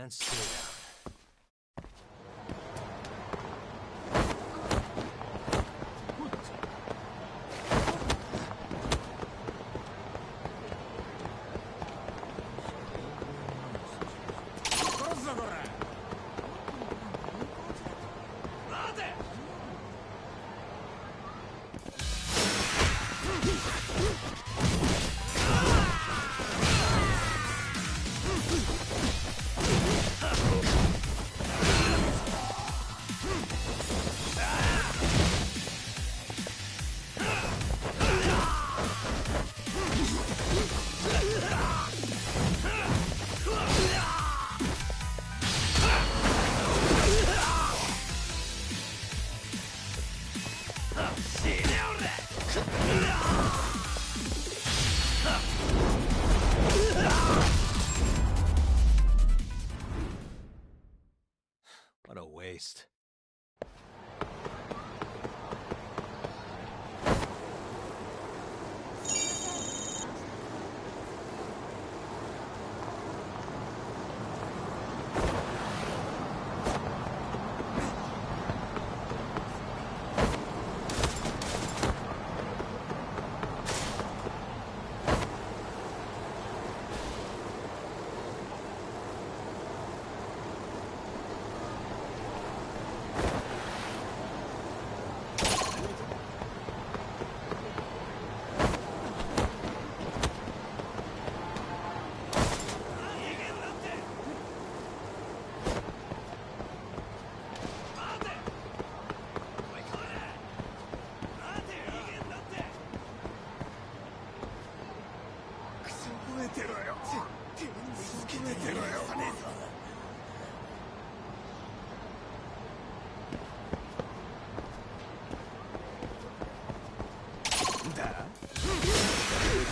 And stay down. What a waste.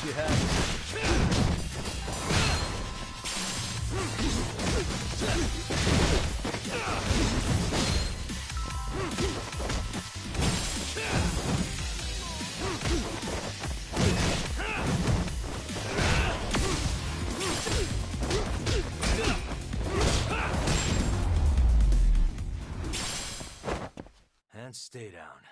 You and stay down.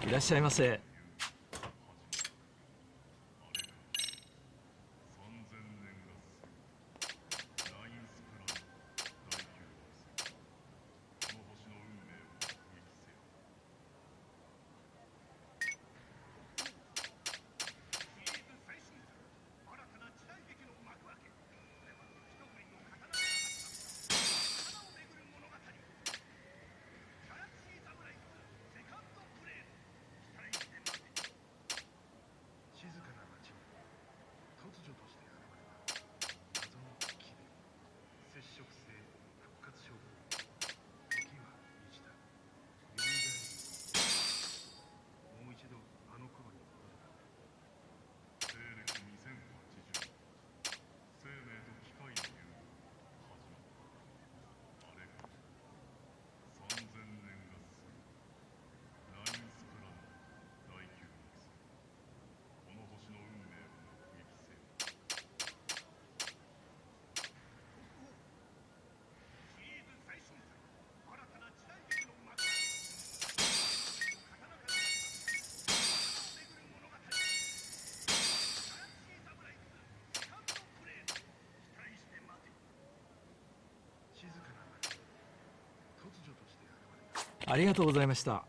いらっしゃいませ。ありがとうございました。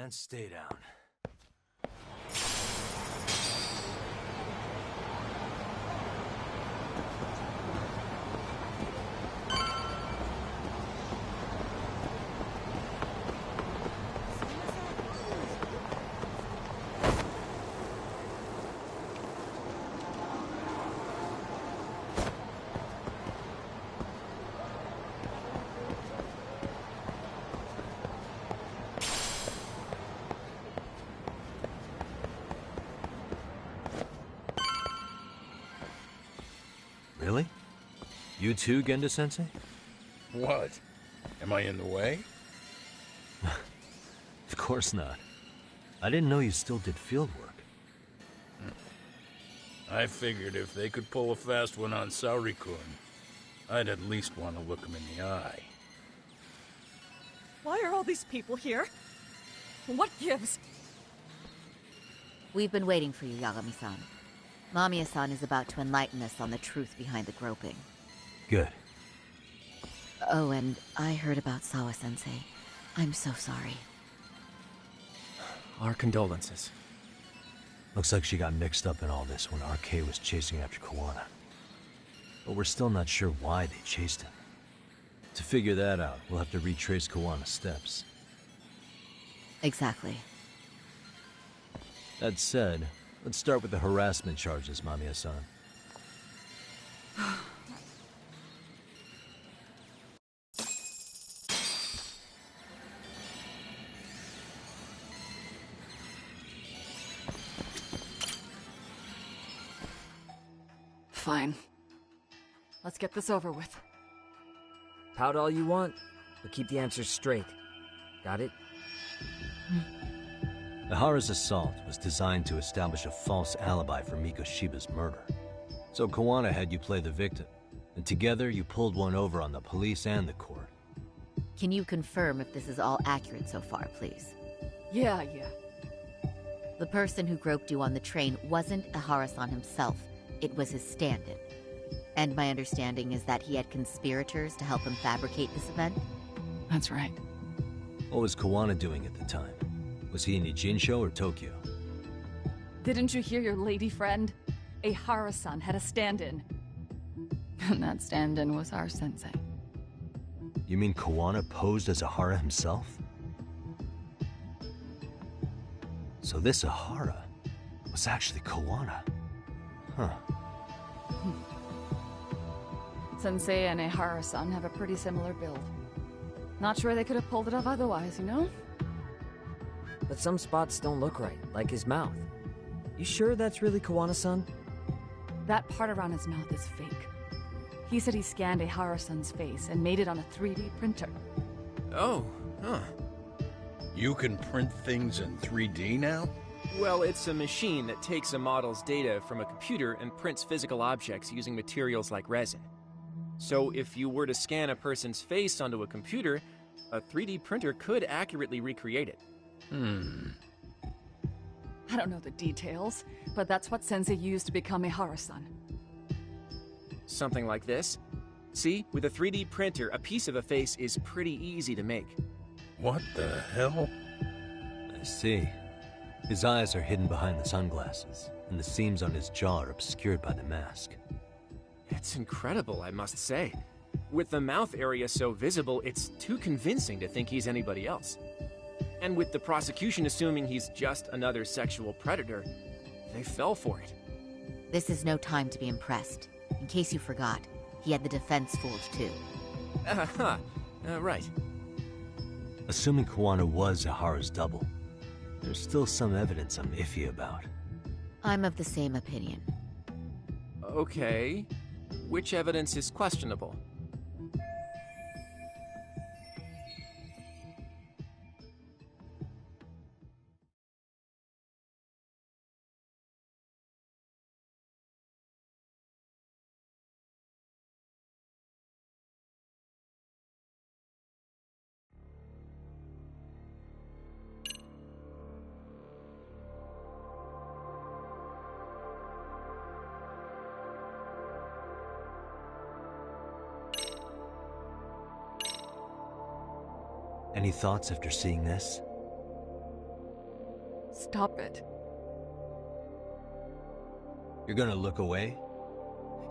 And stay down. Really? You too, Genda-sensei? What? Am I in the way? Of course not. I didn't know you still did field work. I figured if they could pull a fast one on Saori-kun, I'd at least want to look him in the eye. Why are all these people here? What gives? We've been waiting for you, Yagami-san. Mamiya-san is about to enlighten us on the truth behind the groping. Good. Oh, and I heard about Sawa-sensei. I'm so sorry. Our condolences. Looks like she got mixed up in all this when RK was chasing after Kawana. But we're still not sure why they chased him. To figure that out, we'll have to retrace Kawana's steps. Exactly. That said, let's start with the harassment charges, Mamiya-san. Fine. Let's get this over with. Pout all you want, but keep the answers straight. Got it? Ihara's assault was designed to establish a false alibi for Mikoshiba's murder. So Kawana had you play the victim, and together you pulled one over on the police and the court. Can you confirm if this is all accurate so far, please? Yeah. The person who groped you on the train wasn't Ihara-san himself. It was his stand-in. And my understanding is that he had conspirators to help him fabricate this event? That's right. What was Kawana doing at the time? Was he in Ijinsho or Tokyo? Didn't you hear your lady friend? Ihara-san had a stand-in. And that stand-in was our sensei. You mean Kawana posed as Ihara himself? So this Ihara was actually Kawana. Huh. Sensei and Ihara-san have a pretty similar build. Not sure they could have pulled it off otherwise, you know? But some spots don't look right, like his mouth. You sure that's really Kawana-san? That part around his mouth is fake. He said he scanned Ihara-san's face and made it on a 3D printer. Oh, huh. You can print things in 3D now? Well, it's a machine that takes a model's data from a computer and prints physical objects using materials like resin. So if you were to scan a person's face onto a computer, a 3D printer could accurately recreate it. I don't know the details, but that's what Sensei used to become Ihara-san. Something like this. See, with a 3D printer, a piece of a face is pretty easy to make. What the hell? I see. His eyes are hidden behind the sunglasses, and the seams on his jaw are obscured by the mask. It's incredible, I must say. With the mouth area so visible, it's too convincing to think he's anybody else. And with the prosecution assuming he's just another sexual predator, they fell for it. This is no time to be impressed. In case you forgot, he had the defense fooled too. Right. Assuming Kawana was Ihara's double, there's still some evidence I'm iffy about. I'm of the same opinion. Okay. Which evidence is questionable? Any thoughts after seeing this? Stop it. You're gonna look away?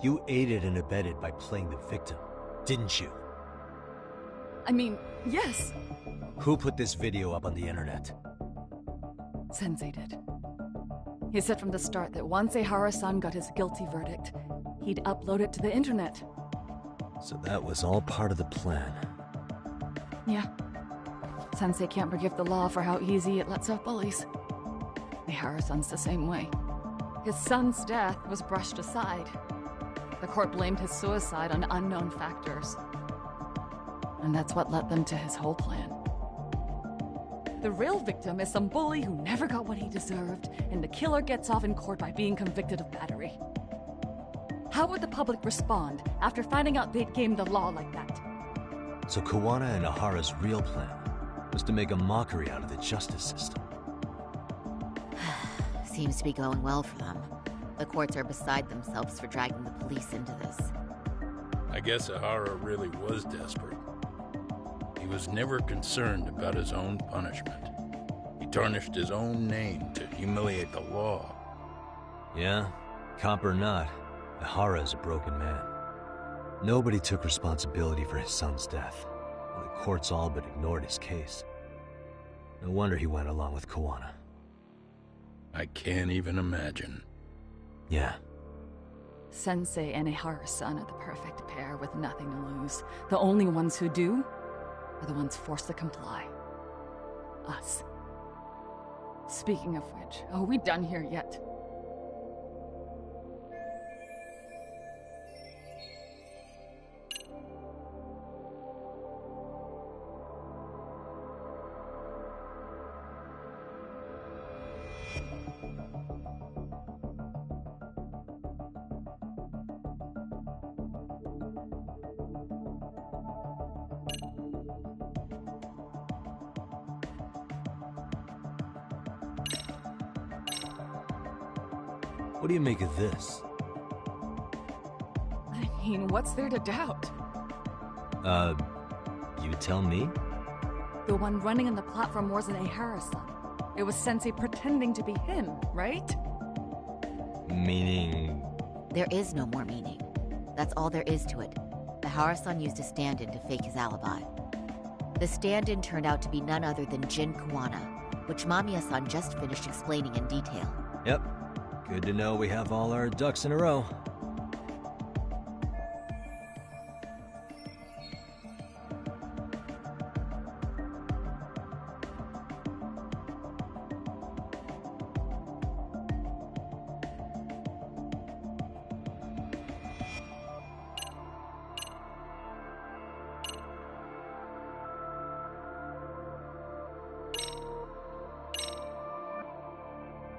You aided and abetted by playing the victim, didn't you? I mean, yes, Who put this video up on the internet? Sensei did. He said from the start that once Ehara-san got his guilty verdict, he'd upload it to the internet. So that was all part of the plan. Yeah. Sensei can't forgive the law for how easy it lets off bullies. Ehara-san's the same way. His son's death was brushed aside. The court blamed his suicide on unknown factors. And that's what led them to his whole plan. The real victim is some bully who never got what he deserved, and the killer gets off in court by being convicted of battery. How would the public respond after finding out they'd gamed the law like that? So Kawana and Ahara's real plan was to make a mockery out of the justice system. Seems to be going well for them. The courts are beside themselves for dragging the police into this. I guess Ahara really was desperate. He was never concerned about his own punishment. He tarnished his own name to humiliate the law. Yeah, cop or not, Ahara is a broken man. Nobody took responsibility for his son's death, and the courts all but ignored his case. No wonder he went along with Kawana. I can't even imagine. Yeah. Sensei and Ehara-san are the perfect pair with nothing to lose. The only ones who do are the ones forced to comply. Us. Speaking of which, are we done here yet? What do you make of this? I mean, what's there to doubt? You tell me? The one running on the platform wasn't Ehara-san. It was Sensei pretending to be him, right? Meaning... There is no more meaning. That's all there is to it. The Ehara-san used a stand-in to fake his alibi. The stand-in turned out to be none other than Jin Kawana, which Mamiya-san just finished explaining in detail. Yep. Good to know we have all our ducks in a row.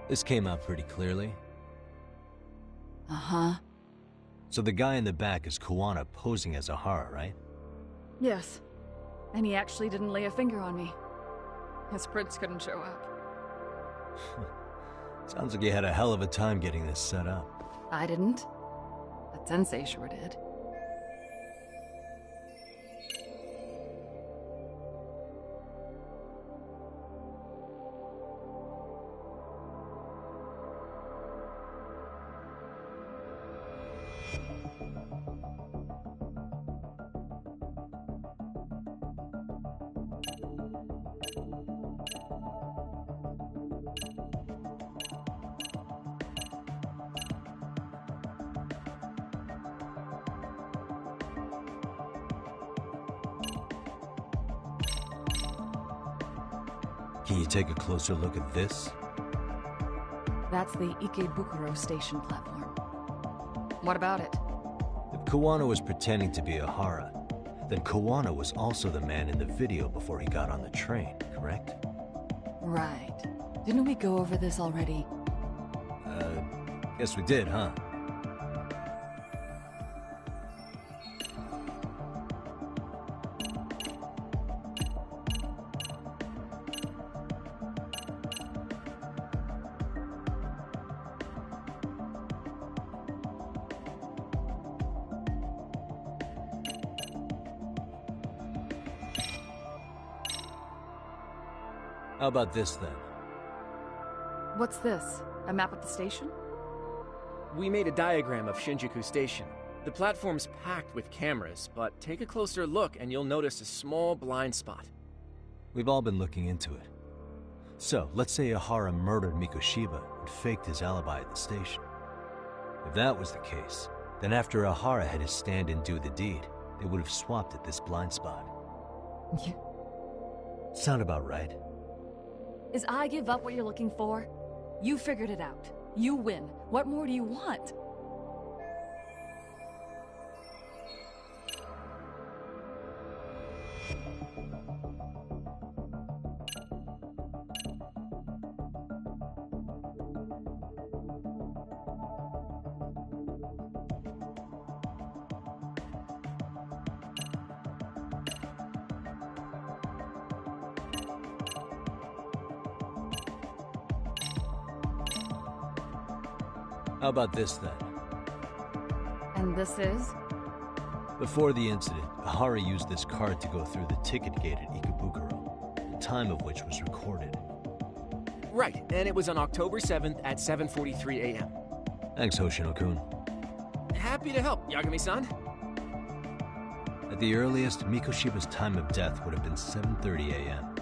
This came out pretty clearly. Uh-huh. So the guy in the back is Kawana posing as Ahara, right? Yes. And he actually didn't lay a finger on me. His prints couldn't show up. Sounds like you had a hell of a time getting this set up. I didn't. But Sensei sure did. Can you take a closer look at this? That's the Ikebukuro station platform. What about it? If Kawana was pretending to be Ahara, then Kawana was also the man in the video before he got on the train, correct? Right. Didn't we go over this already? Guess we did, huh? How about this, then? What's this? A map of the station? We made a diagram of Shinjuku Station. The platform's packed with cameras, but take a closer look and you'll notice a small blind spot. We've all been looking into it. So, let's say Ihara murdered Mikoshiba and faked his alibi at the station. If that was the case, then after Ihara had his stand-in do the deed, they would have swapped at this blind spot. Yeah. Sound about right? Is I give up what you're looking for? You figured it out. You win. What more do you want? How about this then? And this is? Before the incident, Ihara used this card to go through the ticket gate at Ikebukuro, the time of which was recorded. Right, and it was on October 7th at 7:43 a.m. Thanks, Hoshino-kun. Happy to help, Yagami-san. At the earliest, Mikoshiba's time of death would have been 7:30 a.m.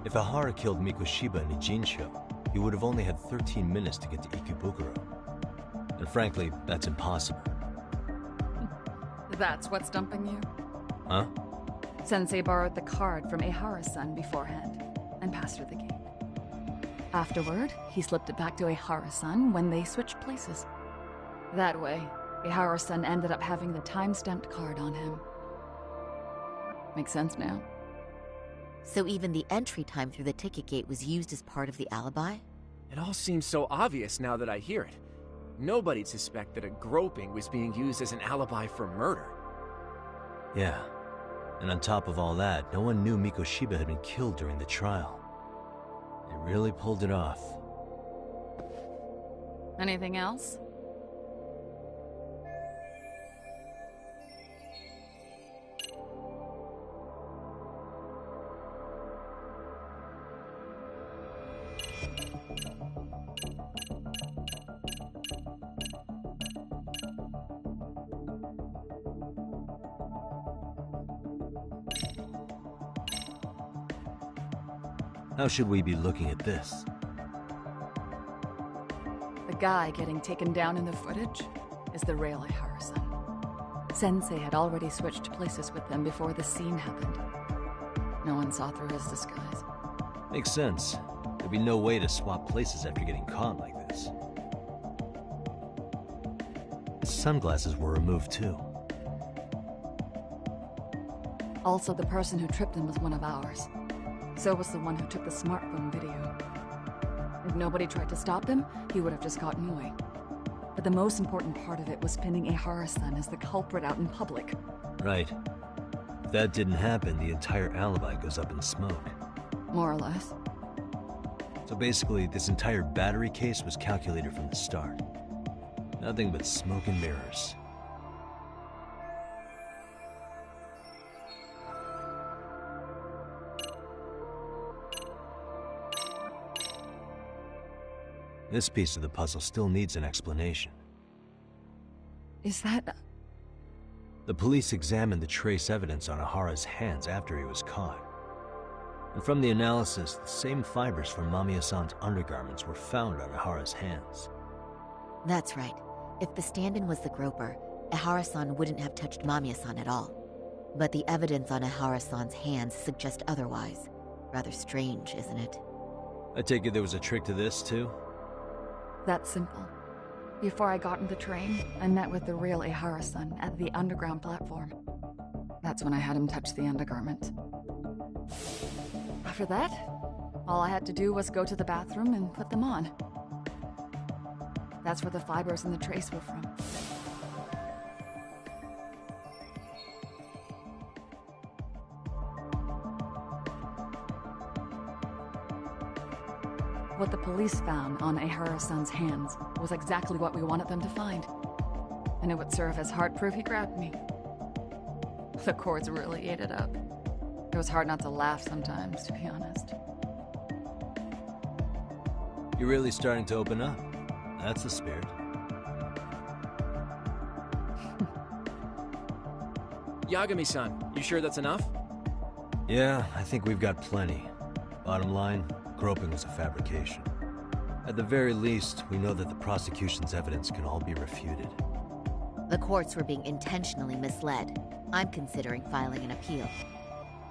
If Ihara killed Mikoshiba in Ijincho, he would have only had 13 minutes to get to Ikebukuro. And frankly, that's impossible. That's what's stumping you? Huh? Sensei borrowed the card from Ihara-san beforehand and passed her the gate. Afterward, he slipped it back to Ihara-san when they switched places. That way, Ihara-san ended up having the time-stamped card on him. Makes sense now? So even the entry time through the ticket gate was used as part of the alibi? It all seems so obvious now that I hear it. Nobody'd suspect that a groping was being used as an alibi for murder. Yeah. And on top of all that, no one knew Mikoshiba had been killed during the trial. They really pulled it off. Anything else? How should we be looking at this? The guy getting taken down in the footage is the real Ihara-san. Sensei had already switched places with them before the scene happened. No one saw through his disguise. Makes sense. There'd be no way to swap places after getting caught like this. His sunglasses were removed too. Also, the person who tripped him was one of ours. So was the one who took the smartphone video. If nobody tried to stop him, he would have just gotten away. But the most important part of it was pinning Ihara-san as the culprit out in public. Right. If that didn't happen, the entire alibi goes up in smoke. More or less. So basically, this entire battery case was calculated from the start. Nothing but smoke and mirrors. This piece of the puzzle still needs an explanation. Is that... The police examined the trace evidence on Ihara's hands after he was caught. And from the analysis, the same fibers from Mamiya-san's undergarments were found on Ihara's hands. That's right. If the stand-in was the groper, Ihara-san wouldn't have touched Mamiya-san at all. But the evidence on Ihara-san's hands suggests otherwise. Rather strange, isn't it? I take it there was a trick to this, too? That's simple. Before I got in the train, I met with the real Ihara-san at the underground platform. That's when I had him touch the undergarment. After that, all I had to do was go to the bathroom and put them on. That's where the fibers in the trace were from. What the police found on Ihara-san's hands was exactly what we wanted them to find. And it would serve as hard proof he grabbed me. The cords really ate it up. It was hard not to laugh sometimes, to be honest. You're really starting to open up. That's the spirit. Yagami-san, you sure that's enough? Yeah, I think we've got plenty. Bottom line, groping was a fabrication. At the very least, we know that the prosecution's evidence can all be refuted. The courts were being intentionally misled. I'm considering filing an appeal.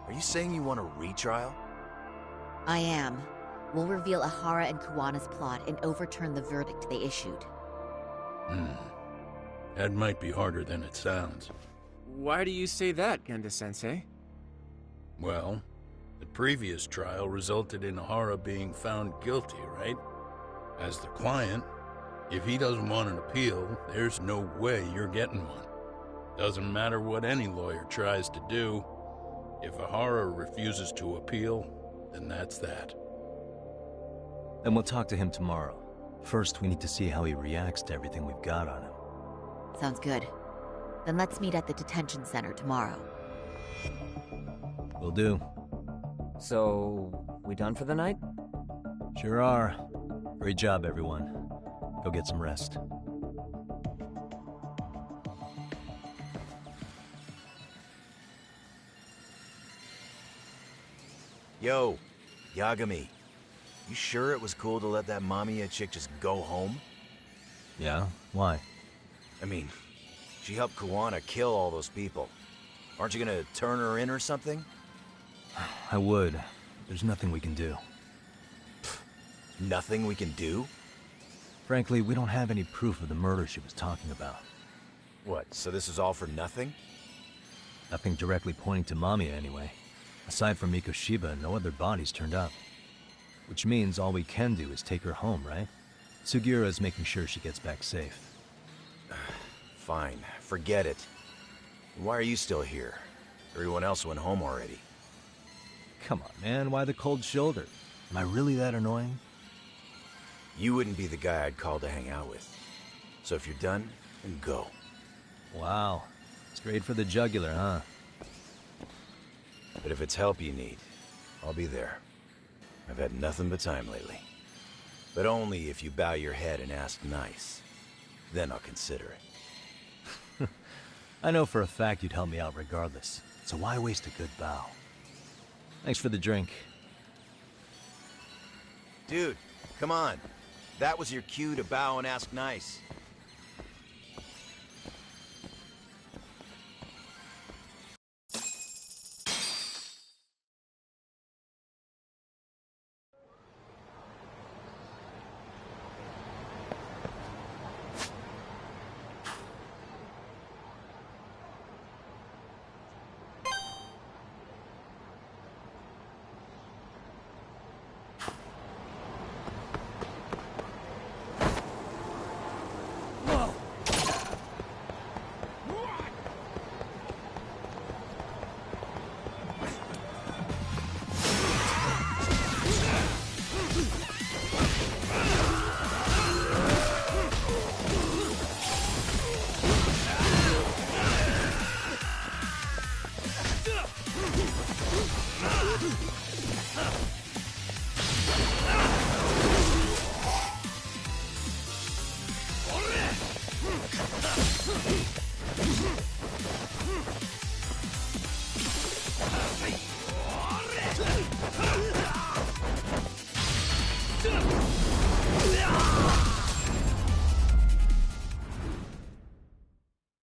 Are you saying you want a retrial? I am. We'll reveal Ahara and Kuwana's plot and overturn the verdict they issued. That might be harder than it sounds. Why do you say that, Genda-sensei? Well, the previous trial resulted in Ahara being found guilty, right? As the client, if he doesn't want an appeal, there's no way you're getting one. Doesn't matter what any lawyer tries to do. If Ahara refuses to appeal, then that's that. Then we'll talk to him tomorrow. First, we need to see how he reacts to everything we've got on him. Sounds good. Then let's meet at the detention center tomorrow. Will do. So, we done for the night? Sure are. Great job, everyone. Go get some rest. Yo, Yagami. You sure it was cool to let that Mamiya chick just go home? Yeah? Why? I mean, she helped Kuwana kill all those people. Aren't you gonna turn her in or something? I would. There's nothing we can do. Nothing we can do? Frankly, we don't have any proof of the murder she was talking about. What, so this is all for nothing? Nothing directly pointing to Mamiya, anyway. Aside from Mikoshiba, no other bodies turned up. Which means all we can do is take her home, right? Sugiura is making sure she gets back safe. Fine, forget it. Why are you still here? Everyone else went home already. Come on, man, why the cold shoulder? Am I really that annoying? You wouldn't be the guy I'd call to hang out with. So if you're done, then go. Wow. Straight for the jugular, huh? But if it's help you need, I'll be there. I've had nothing but time lately. But only if you bow your head and ask nice. Then I'll consider it. I know for a fact you'd help me out regardless, so why waste a good bow? Thanks for the drink. Dude, come on. That was your cue to bow and ask nice.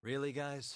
Really, guys?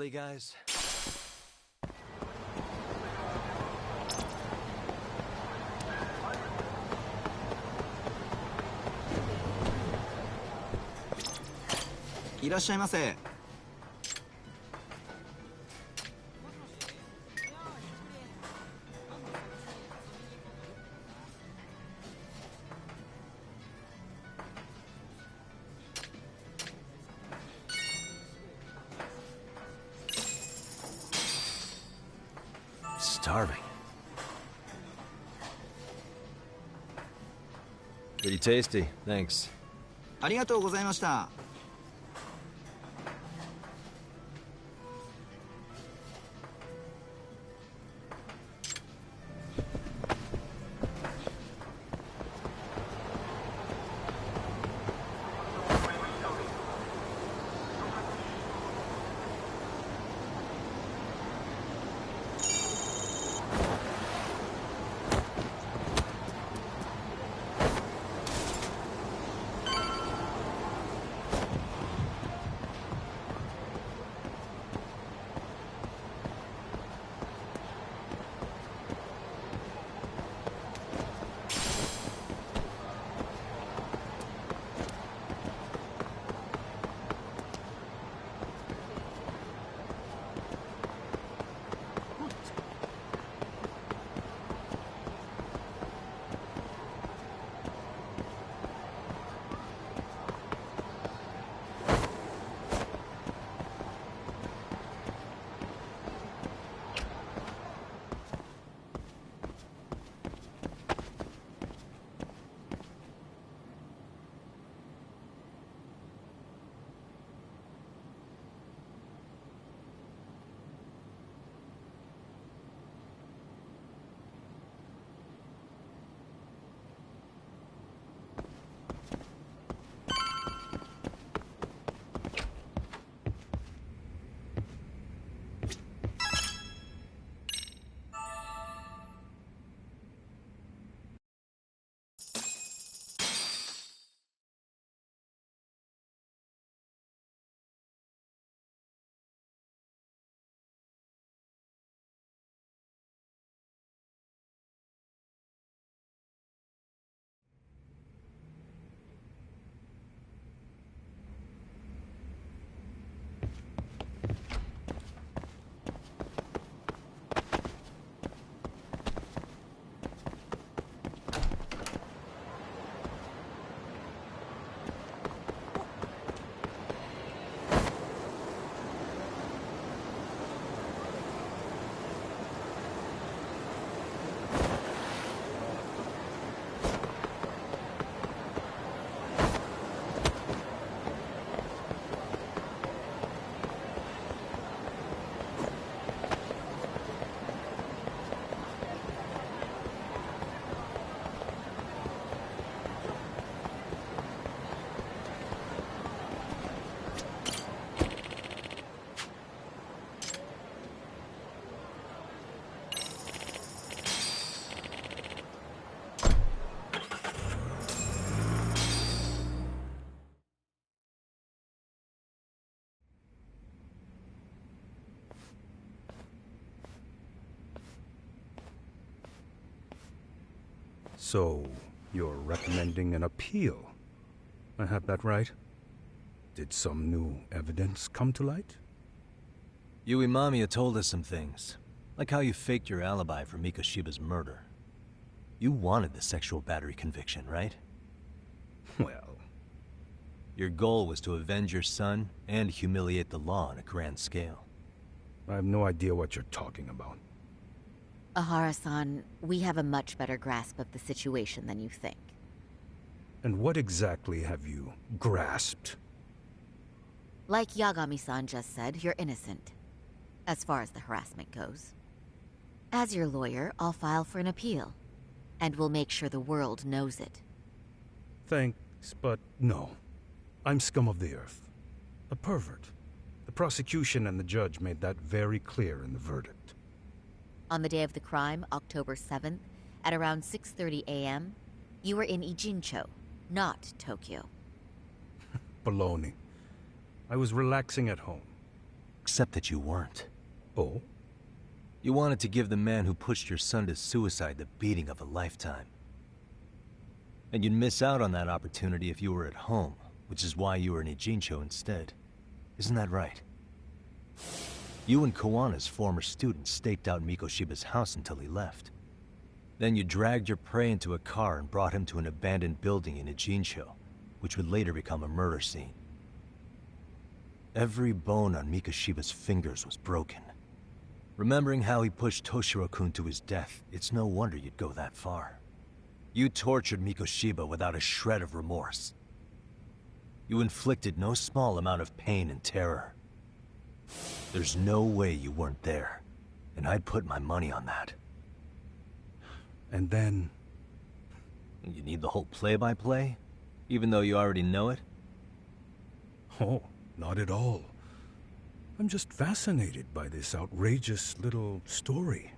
Sorry, guys. Starving. Pretty tasty, thanks. ありがとうございました。So, you're recommending an appeal? I have that right? Did some new evidence come to light? Yui Mamiya told us some things, like how you faked your alibi for Mikoshiba's murder. You wanted the sexual battery conviction, right? Well... Your goal was to avenge your son and humiliate the law on a grand scale. I have no idea what you're talking about. Ahara-san, we have a much better grasp of the situation than you think. And what exactly have you grasped? Like Yagami-san just said, you're innocent, as far as the harassment goes. As your lawyer, I'll file for an appeal, and we'll make sure the world knows it. Thanks, but no. I'm scum of the earth. A pervert. The prosecution and the judge made that very clear in the verdict. On the day of the crime, October 7th, at around 6:30 a.m., you were in Ijincho, not Tokyo. Baloney. I was relaxing at home. except that you weren't. Oh? You wanted to give the man who pushed your son to suicide the beating of a lifetime. And you'd miss out on that opportunity if you were at home, which is why you were in Ijincho instead. Isn't that right? You and Kawana's former student staked out Mikoshiba's house until he left. Then you dragged your prey into a car and brought him to an abandoned building in Ijincho, which would later become a murder scene. Every bone on Mikoshiba's fingers was broken. Remembering how he pushed Toshiro-kun to his death, it's no wonder you'd go that far. You tortured Mikoshiba without a shred of remorse. You inflicted no small amount of pain and terror. There's no way you weren't there, and I'd put my money on that. And then... You need the whole play-by-play? Even though you already know it? Oh, not at all. I'm just fascinated by this outrageous little story.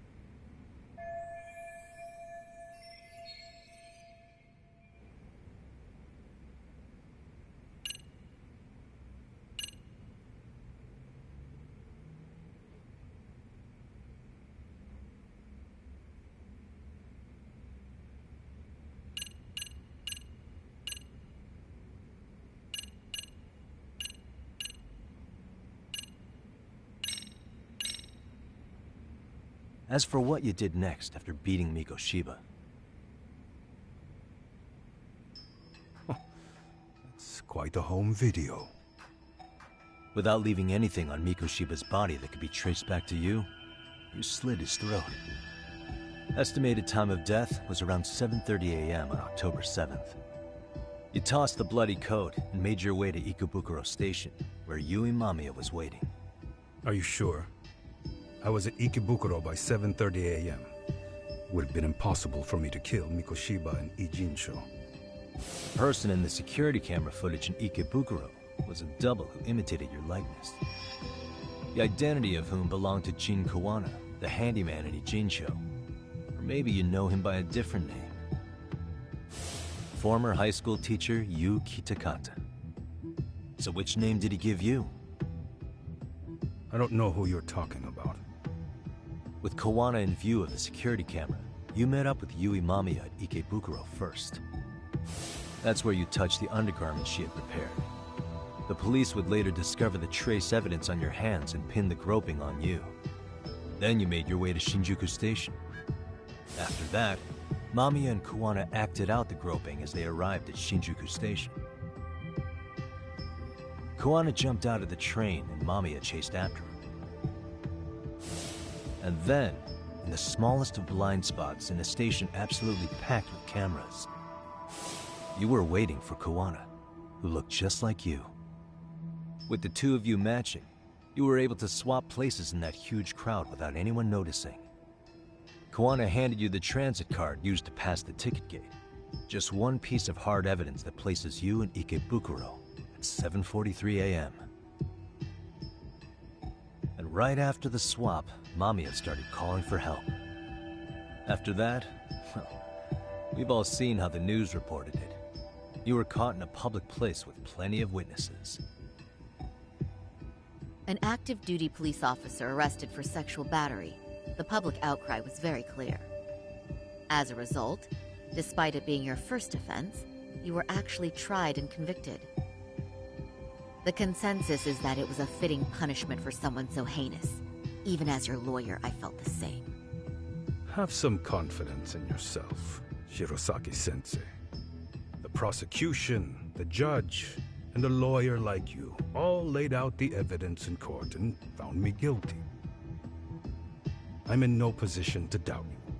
As for what you did next after beating Mikoshiba... It's quite a home video. Without leaving anything on Mikoshiba's body that could be traced back to you, you slit his throat. Estimated time of death was around 7:30 a.m. on October 7th. You tossed the bloody coat and made your way to Ikebukuro Station, where Yui Mamiya was waiting. Are you sure? I was at Ikebukuro by 7:30 a.m. Would have been impossible for me to kill Mikoshiba and Ijincho. The person in the security camera footage in Ikebukuro was a double who imitated your likeness. The identity of whom belonged to Jin Kawana, the handyman in Ijincho. Or maybe you know him by a different name. Former high school teacher Yu Kitakata. So which name did he give you? I don't know who you're talking about. With Kawana in view of the security camera, you met up with Yui Mamiya at Ikebukuro first. That's where you touched the undergarment she had prepared. The police would later discover the trace evidence on your hands and pin the groping on you. Then you made your way to Shinjuku Station. After that, Mamiya and Kawana acted out the groping as they arrived at Shinjuku Station. Kawana jumped out of the train and Mamiya chased after her. And then, in the smallest of blind spots in a station absolutely packed with cameras, you were waiting for Kawana, who looked just like you. With the two of you matching, you were able to swap places in that huge crowd without anyone noticing. Kawana handed you the transit card used to pass the ticket gate. Just one piece of hard evidence that places you in Ikebukuro at 7:43 a.m. And right after the swap, Mamiya started calling for help. After that, well, we've all seen how the news reported it. You were caught in a public place with plenty of witnesses. An active duty police officer arrested for sexual battery. The public outcry was very clear. As a result, despite it being your first offense, you were actually tried and convicted. The consensus is that it was a fitting punishment for someone so heinous. Even as your lawyer, I felt the same. Have some confidence in yourself, Shirosaki-sensei. The prosecution, the judge, and a lawyer like you all laid out the evidence in court and found me guilty. I'm in no position to doubt you.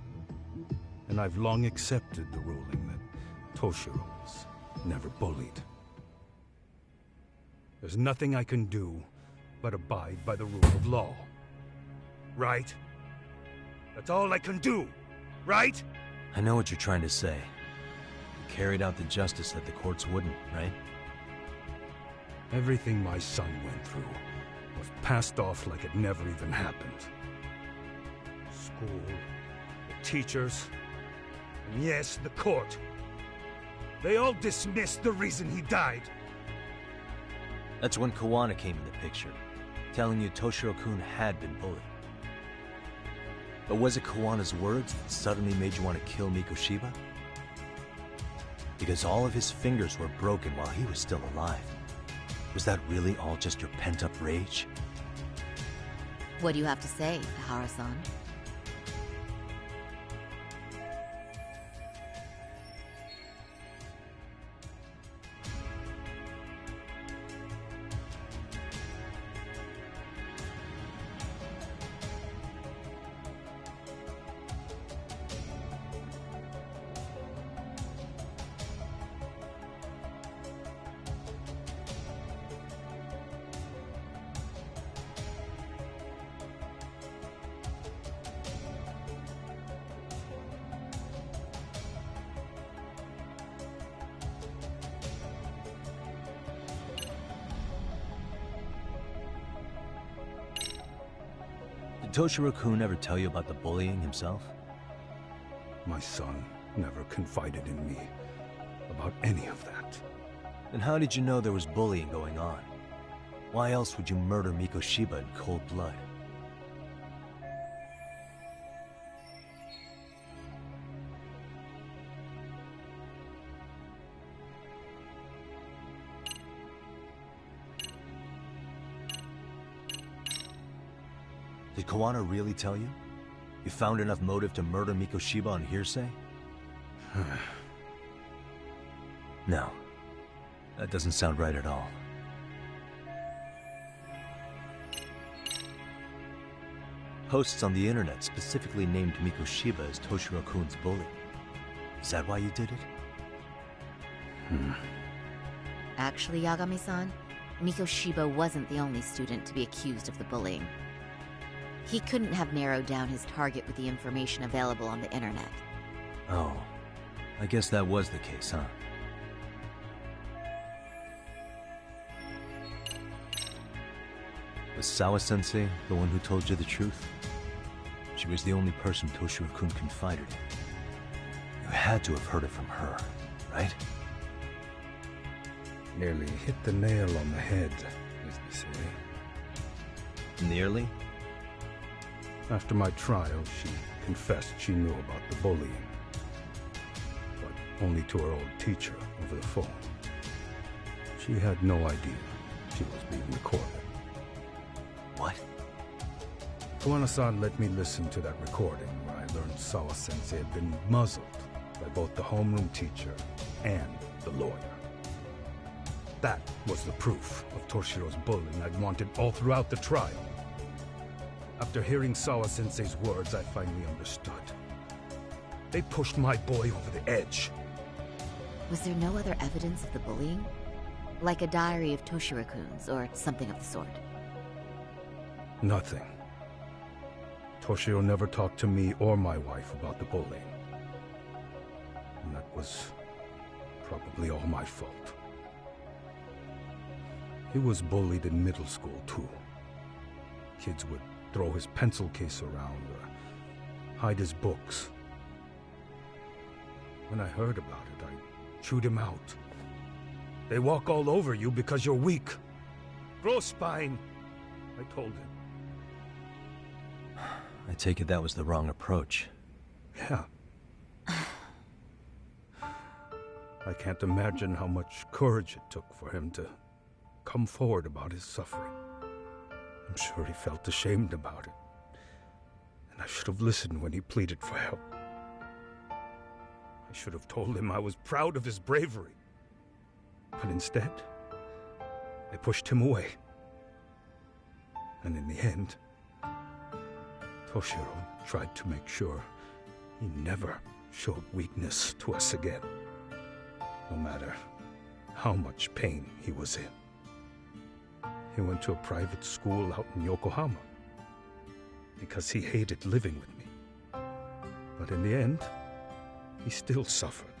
And I've long accepted the ruling that Toshiro was never bullied. There's nothing I can do but abide by the rule of law. Right? That's all I can do, right? I know what you're trying to say. You carried out the justice that the courts wouldn't, right? Everything my son went through was passed off like it never even happened. School, the teachers, and yes, the court. They all dismissed the reason he died. That's when Kawana came in the picture. telling you Toshiro-kun had been bullied. But was it Kawana's words that suddenly made you want to kill Mikoshiba? Because all of his fingers were broken while he was still alive. Was that really all just your pent-up rage? What do you have to say, Tahara-san? Did Toshiro-kun ever tell you about the bullying himself? My son never confided in me about any of that. Then how did you know there was bullying going on? Why else would you murder Mikoshiba in cold blood? Did Kawana really tell you? You found enough motive to murder Mikoshiba on hearsay? No. That doesn't sound right at all. Posts on the internet specifically named Mikoshiba as Toshiro-kun's bully. Is that why you did it? Actually, Yagami-san, Mikoshiba wasn't the only student to be accused of the bullying. He couldn't have narrowed down his target with the information available on the internet. Oh, I guess that was the case, huh? Was Sawa-sensei the one who told you the truth? She was the only person Toshiro-kun confided in. You had to have heard it from her, right? Nearly hit the nail on the head, as they say. Nearly? After my trial, she confessed she knew about the bullying. But only to her old teacher over the phone. She had no idea she was being recorded. What? Kawana-san let me listen to that recording where I learned Sawa-sensei had been muzzled by both the homeroom teacher and the lawyer. That was the proof of Toshiro's bullying I'd wanted all throughout the trial. After hearing Sawa-sensei's words, I finally understood. They pushed my boy over the edge. Was there no other evidence of the bullying? Like a diary of Toshiro-kun's or something of the sort? Nothing. Toshiro never talked to me or my wife about the bullying. And that was probably all my fault. He was bullied in middle school, too. Kids would throw his pencil case around or hide his books. When I heard about it, I chewed him out. They walk all over you because you're weak. Grow spine, I told him. I take it that was the wrong approach. Yeah. I can't imagine how much courage it took for him to come forward about his suffering. I'm sure he felt ashamed about it. And I should have listened when he pleaded for help. I should have told him I was proud of his bravery. But instead, I pushed him away. And in the end, Toshiro tried to make sure he never showed weakness to us again, no matter how much pain he was in. He went to a private school out in Yokohama because he hated living with me. But in the end, he still suffered.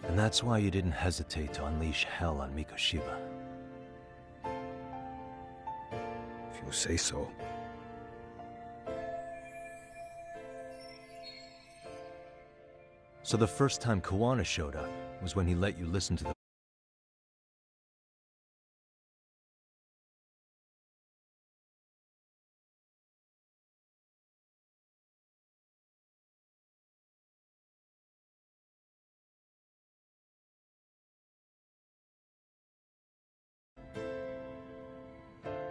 And that's why you didn't hesitate to unleash hell on Mikoshiba. If you say so. So the first time Kawana showed up was when he let you listen to the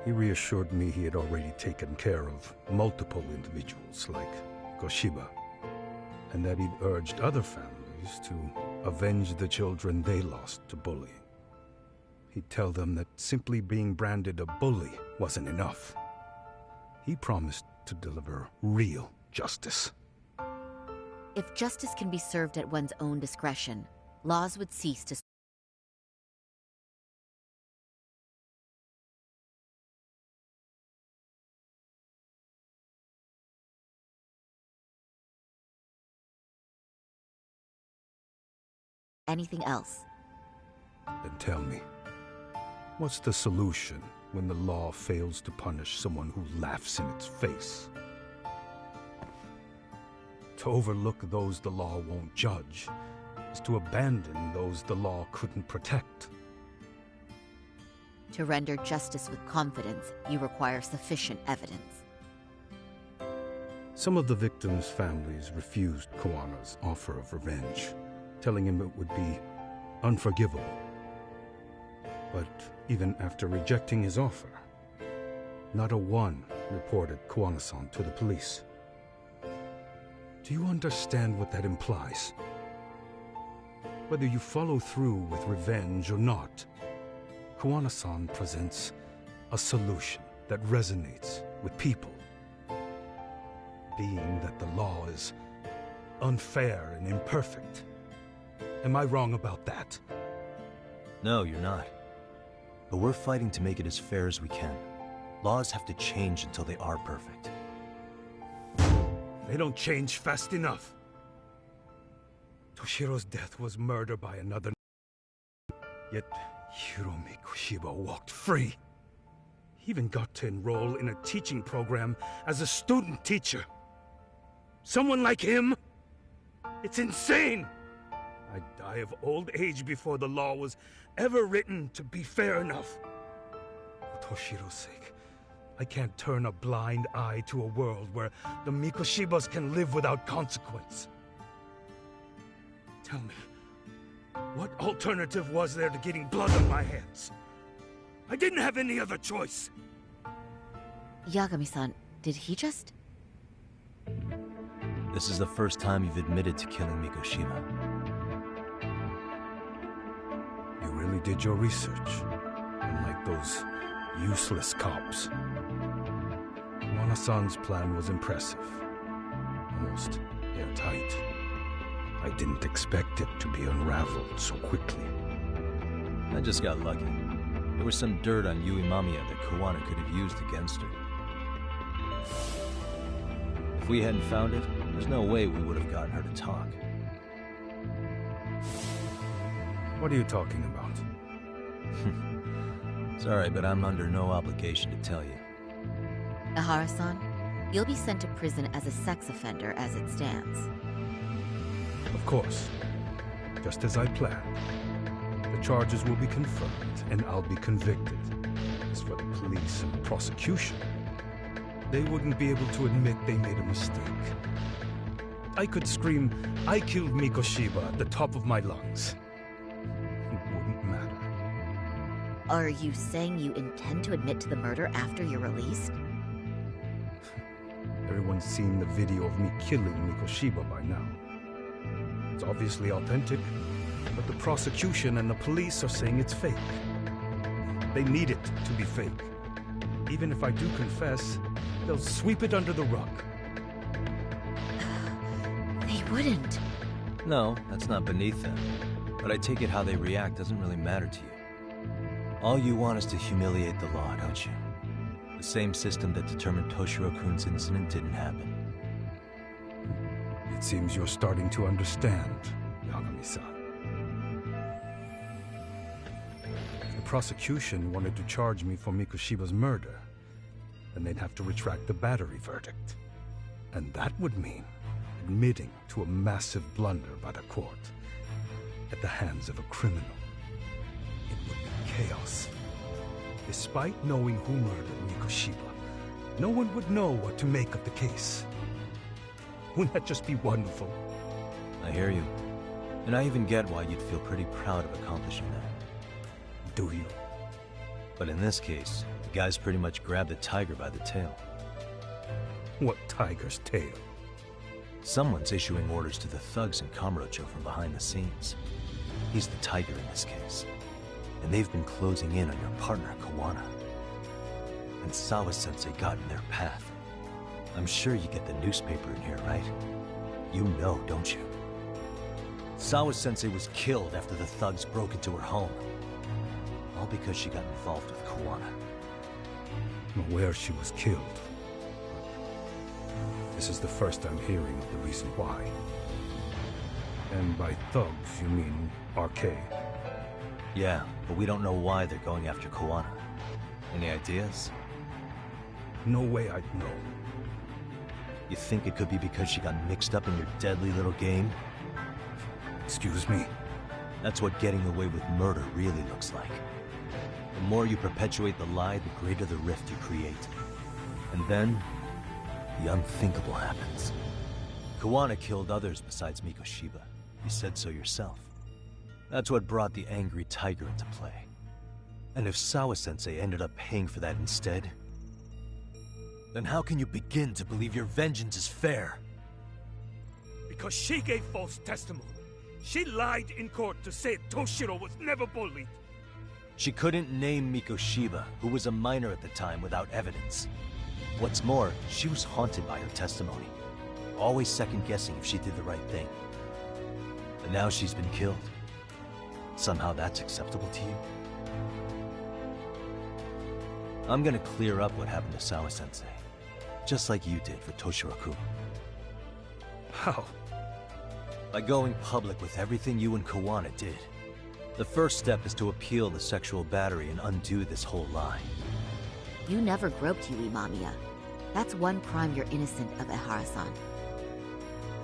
He reassured me he had already taken care of multiple individuals like Koshiba, and that he'd urged other families to avenge the children they lost to bullying. He'd tell them that simply being branded a bully wasn't enough. He promised to deliver real justice. If justice can be served at one's own discretion, laws would cease to... Anything else? Then tell me, what's the solution when the law fails to punish someone who laughs in its face? To overlook those the law won't judge is to abandon those the law couldn't protect. To render justice with confidence, you require sufficient evidence. Some of the victims' families refused Kawana's offer of revenge, telling him it would be unforgivable. But even after rejecting his offer, not a one reported Kawana-san to the police. Do you understand what that implies? Whether you follow through with revenge or not, Kawana-san presents a solution that resonates with people. Being that the law is unfair and imperfect. Am I wrong about that? No, you're not. But we're fighting to make it as fair as we can. Laws have to change until they are perfect. They don't change fast enough. Toshiro's death was murder by another. Yet Hiromi Koshiba walked free. He even got to enroll in a teaching program as a student teacher. Someone like him? It's insane! I'd die of old age before the law was ever written to be fair enough. For Toshiro's sake, I can't turn a blind eye to a world where the Mikoshibas can live without consequence. Tell me, what alternative was there to getting blood on my hands? I didn't have any other choice. Yagami-san, did he just... This is the first time you've admitted to killing Mikoshima. You really did your research, unlike those useless cops. Kawana-san's plan was impressive, almost airtight. I didn't expect it to be unraveled so quickly. I just got lucky. There was some dirt on Yui Mamiya that Kawana could have used against her. If we hadn't found it, there's no way we would have gotten her to talk. What are you talking about? Sorry, but I'm under no obligation to tell you. Ihara-san, you'll be sent to prison as a sex offender as it stands. Of course. Just as I planned. The charges will be confirmed, and I'll be convicted. As for the police and the prosecution, they wouldn't be able to admit they made a mistake. I could scream, "I killed Mikoshiba" at the top of my lungs. It wouldn't matter. Are you saying you intend to admit to the murder after you're released? Everyone's seen the video of me killing Mikoshiba by now. It's obviously authentic, but the prosecution and the police are saying it's fake. They need it to be fake. Even if I do confess, they'll sweep it under the rug. They wouldn't. No, that's not beneath them. But I take it how they react doesn't really matter to you. All you want is to humiliate the law, don't you? The same system that determined Toshiro-kun's incident didn't happen. It seems you're starting to understand, Yagami-san. If the prosecution wanted to charge me for Mikoshiba's murder, then they'd have to retract the battery verdict. And that would mean admitting to a massive blunder by the court at the hands of a criminal. It would be chaos. Despite knowing who murdered Mikoshiba, no one would know what to make of the case. Wouldn't that just be wonderful? I hear you. And I even get why you'd feel pretty proud of accomplishing that. Do you? But in this case, The guys pretty much grabbed the tiger by the tail. What tiger's tail? Someone's issuing orders to the thugs in Kamurocho from behind the scenes. He's the tiger in this case. And they've been closing in on your partner, Kawana. And Sawa-sensei got in their path. I'm sure you get the newspaper in here, right? You know, don't you? Sawa-sensei was killed after the thugs broke into her home. All because she got involved with Kawana. I'm aware she was killed. This is the first I'm hearing of the reason why. And by thugs, you mean RK? Yeah, but we don't know why they're going after Kawana. Any ideas? No way I'd know. You think it could be because she got mixed up in your deadly little game? Excuse me? That's what getting away with murder really looks like. The more you perpetuate the lie, the greater the rift you create. And then, the unthinkable happens. Kawana killed others besides Mikoshiba. You said so yourself. That's what brought the angry tiger into play. And if Sawa-sensei ended up paying for that instead, then how can you begin to believe your vengeance is fair? Because she gave false testimony. She lied in court to say Toshiro was never bullied. She couldn't name Mikoshiba, who was a minor at the time, without evidence. What's more, she was haunted by her testimony, always second-guessing if she did the right thing. But now she's been killed. Somehow that's acceptable to you? I'm gonna clear up what happened to Sawa-sensei, just like you did for Toshiro-kun. How? By going public with everything you and Kawana did. The first step is to appeal the sexual battery and undo this whole lie. You never groped Yui Mamiya. That's one crime you're innocent of, Ehara-san.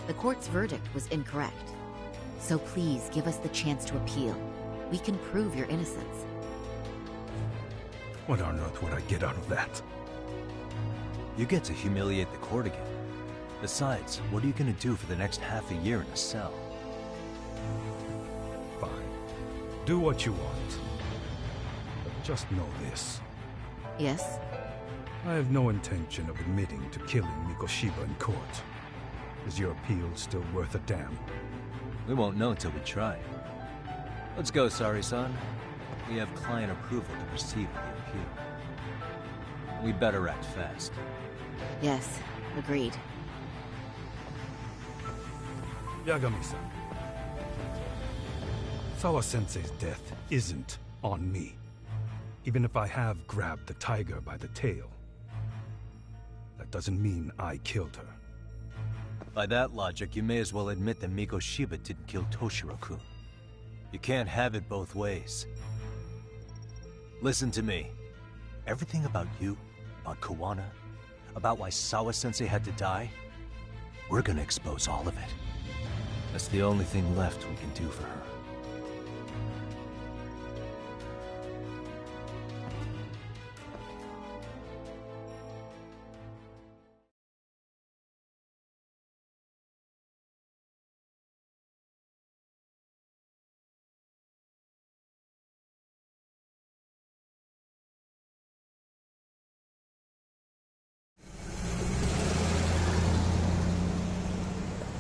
The court's verdict was incorrect. So please give us the chance to appeal. We can prove your innocence. What on earth would I get out of that? You get to humiliate the court again. Besides, what are you gonna do for the next half a year in a cell? Fine. Do what you want. But just know this. Yes? I have no intention of admitting to killing Mikoshiba in court. Is your appeal still worth a damn? We won't know until we try. Let's go, Sari-san. We have client approval to proceed with the appeal. We better act fast. Yes, agreed. Yagami-san. Sawa-sensei's death isn't on me. Even if I have grabbed the tiger by the tail. That doesn't mean I killed her. By that logic, you may as well admit that Mikoshiba didn't kill Toshiro-kun. You can't have it both ways. Listen to me. Everything about you, about Kawana, about why Sawa-sensei had to die, we're gonna expose all of it. That's the only thing left we can do for her.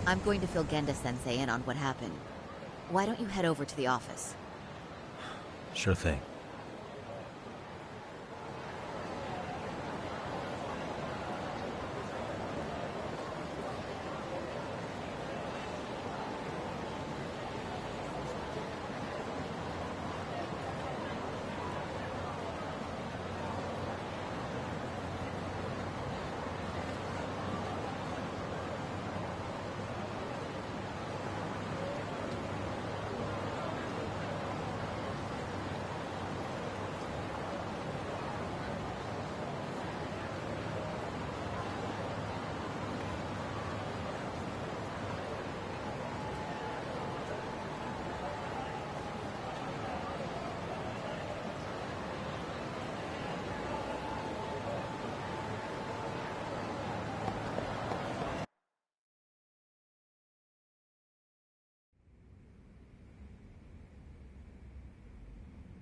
I'm going to fill Genda-sensei in on what happened. Why don't you head over to the office? Sure thing.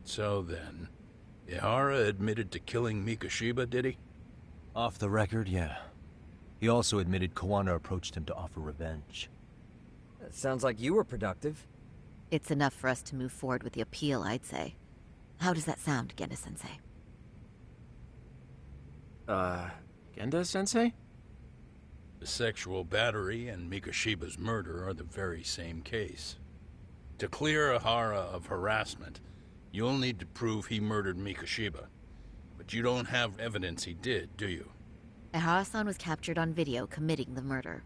So then, Ihara admitted to killing Mikoshiba, did he? Off the record, yeah. He also admitted Koana approached him to offer revenge. That sounds like you were productive. It's enough for us to move forward with the appeal, I'd say. How does that sound, Genda-sensei? Genda-sensei? The sexual battery and Mikoshiba's murder are the very same case. To clear Ihara of harassment, you'll need to prove he murdered Mikoshiba. But you don't have evidence he did, do you? Ihara-san was captured on video committing the murder.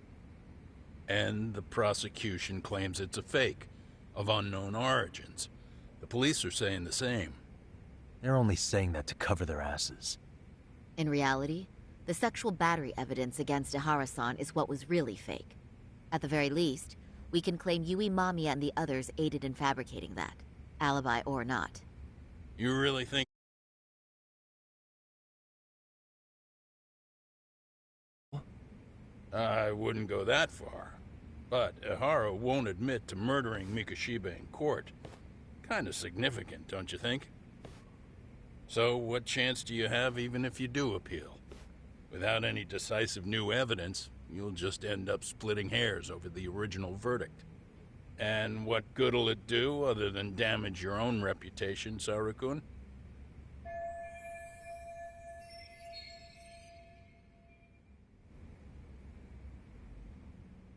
And the prosecution claims it's a fake, of unknown origins. The police are saying the same. They're only saying that to cover their asses. In reality, the sexual battery evidence against Ihara-san is what was really fake. At the very least, we can claim Yui, Mamiya, and the others aided in fabricating that, alibi or not. You really think... I wouldn't go that far. But Ihara won't admit to murdering Mikoshiba in court. Kinda significant, don't you think? So what chance do you have even if you do appeal? Without any decisive new evidence, you'll just end up splitting hairs over the original verdict. And what good'll it do other than damage your own reputation, Saru-kun?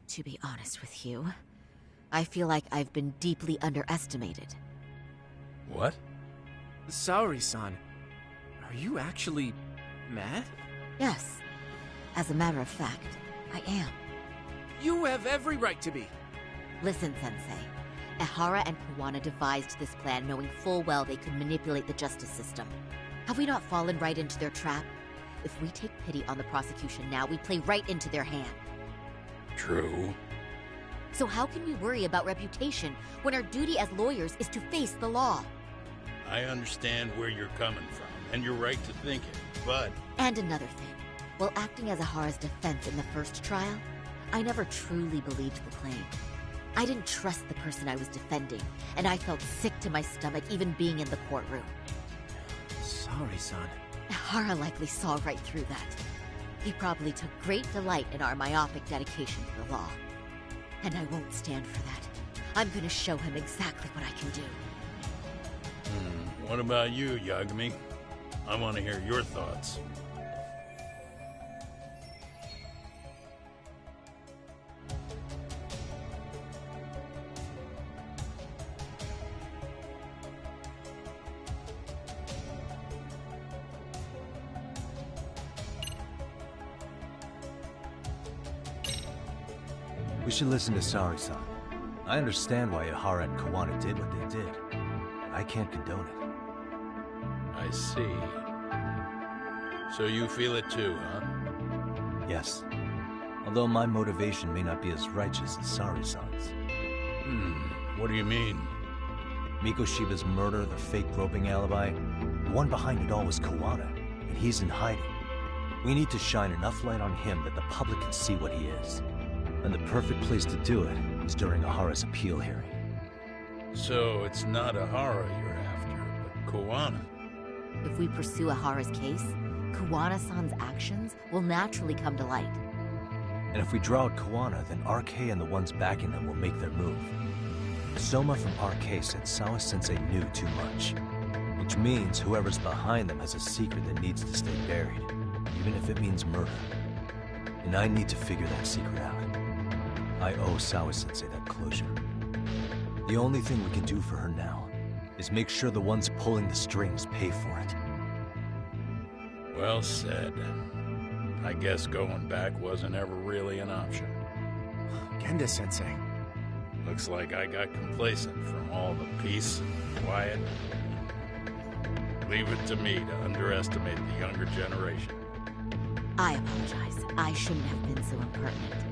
To be honest with you, I feel like I've been deeply underestimated. What? Saori-san, are you actually mad? Yes. As a matter of fact, I am. You have every right to be. Listen, Sensei. Ihara and Koana devised this plan knowing full well they could manipulate the justice system. Have we not fallen right into their trap? If we take pity on the prosecution now, we play right into their hand. True. So how can we worry about reputation when our duty as lawyers is to face the law? I understand where you're coming from, and you're right to think it, but... And another thing. While acting as Ihara's defense in the first trial, I never truly believed the claim. I didn't trust the person I was defending, and I felt sick to my stomach even being in the courtroom. Saori-san. Ihara likely saw right through that. He probably took great delight in our myopic dedication to the law. And I won't stand for that. I'm gonna show him exactly what I can do. What about you, Yagami? I want to hear your thoughts. We should listen to Saori-san. I understand why Ihara and Koana did what they did. I can't condone it. I see. So you feel it too, huh? Yes. Although my motivation may not be as righteous as Saori-san's. What do you mean? Mikoshiba's murder, the fake groping alibi, the one behind it all was Koana, and he's in hiding. We need to shine enough light on him that the public can see what he is. And the perfect place to do it is during Ihara's appeal hearing. So it's not Ihara you're after, but Koana. If we pursue Ihara's case, Koana-san's actions will naturally come to light. And if we draw out Koana, then RK and the ones backing them will make their move. Soma from RK said Sawa-sensei knew too much. Which means whoever's behind them has a secret that needs to stay buried, even if it means murder. And I need to figure that secret out. I owe Sawa-sensei that closure. The only thing we can do for her now is make sure the ones pulling the strings pay for it. Well said. I guess going back wasn't ever really an option. Genda-sensei. Looks like I got complacent from all the peace and quiet. Leave it to me to underestimate the younger generation. I apologize. I shouldn't have been so impertinent.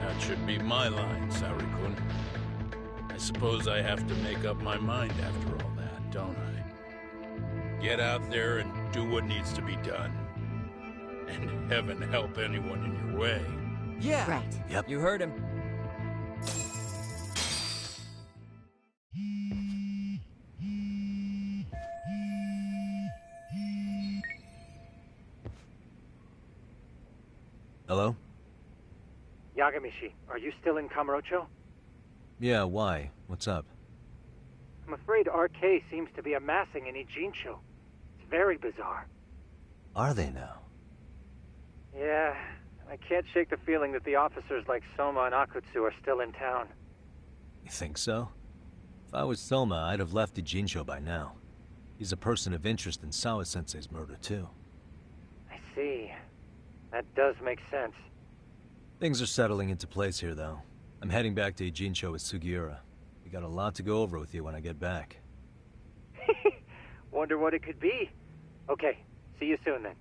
That should be my line, Saori-kun. I suppose I have to make up my mind after all that, don't I? Get out there and do what needs to be done. And heaven help anyone in your way. Yeah. Right. Yep. You heard him. Hello? Yagamishi, are you still in Kamurocho? Yeah, why? What's up? I'm afraid RK seems to be amassing in Ijincho. It's very bizarre. Are they now? Yeah, I can't shake the feeling that the officers like Soma and Akutsu are still in town. You think so? If I was Soma, I'd have left Ijincho by now. He's a person of interest in Sawa-sensei's murder, too. I see. That does make sense. Things are settling into place here, though. I'm heading back to Ijincho with Sugiura. We got a lot to go over with you when I get back. Wonder what it could be. Okay, see you soon then.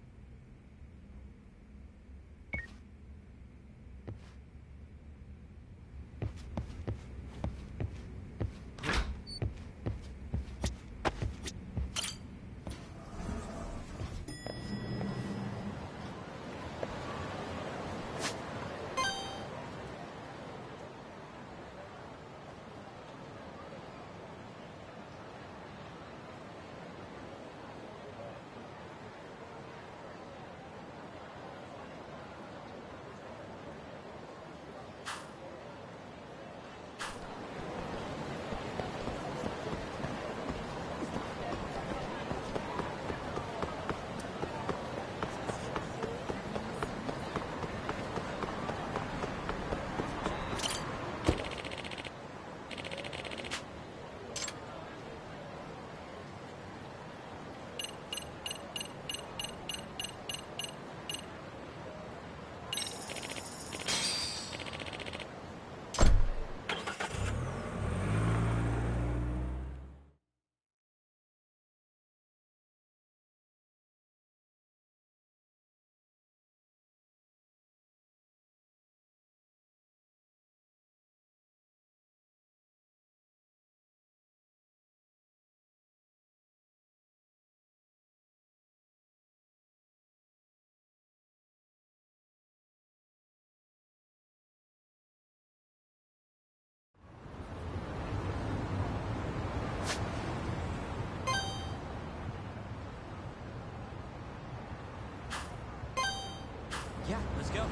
Yeah, let's go.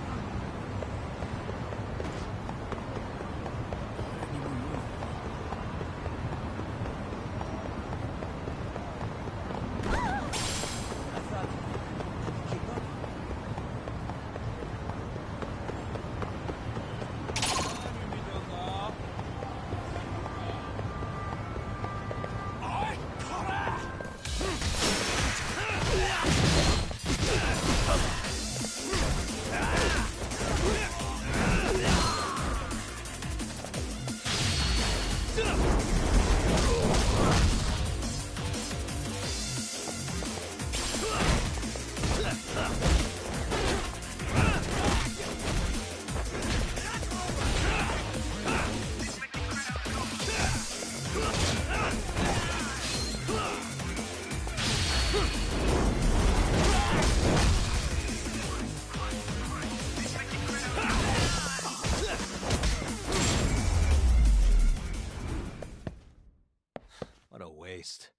What a waste.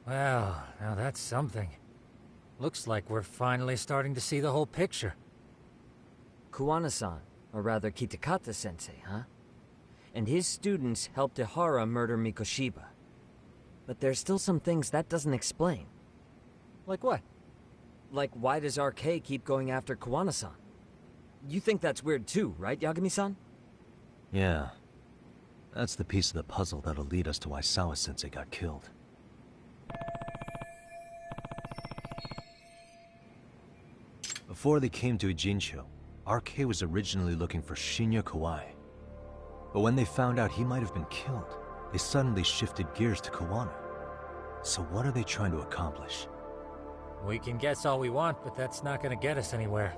Well, now that's something. Looks like we're finally starting to see the whole picture. Kuwana-san, or rather Kitakata-sensei, huh? And his students helped Ihara murder Mikoshiba. But there's still some things that doesn't explain. Like what? Like, why does RK keep going after Kuwana-san? You think that's weird too, right, Yagami-san? Yeah. That's the piece of the puzzle that'll lead us to why Sawa-sensei got killed. Before they came to Ijincho, RK was originally looking for Shinya Kawai. But when they found out he might have been killed, they suddenly shifted gears to Kawana. So what are they trying to accomplish? We can guess all we want, but that's not gonna get us anywhere.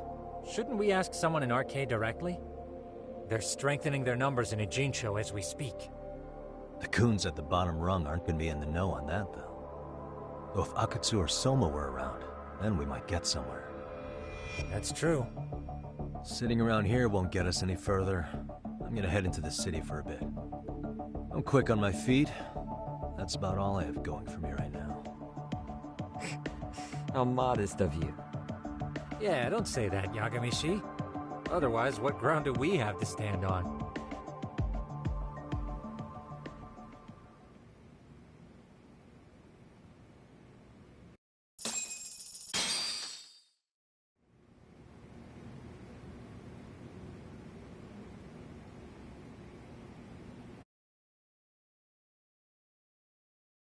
Shouldn't we ask someone in RK directly? They're strengthening their numbers in Ijincho as we speak. The goons at the bottom rung aren't gonna be in the know on that, though. Though if Akatsu or Soma were around, then we might get somewhere. That's true. Sitting around here won't get us any further. I'm gonna head into the city for a bit. I'm quick on my feet. That's about all I have going for me right now. How modest of you. Yeah, don't say that, Yagami-shi. Otherwise, what ground do we have to stand on?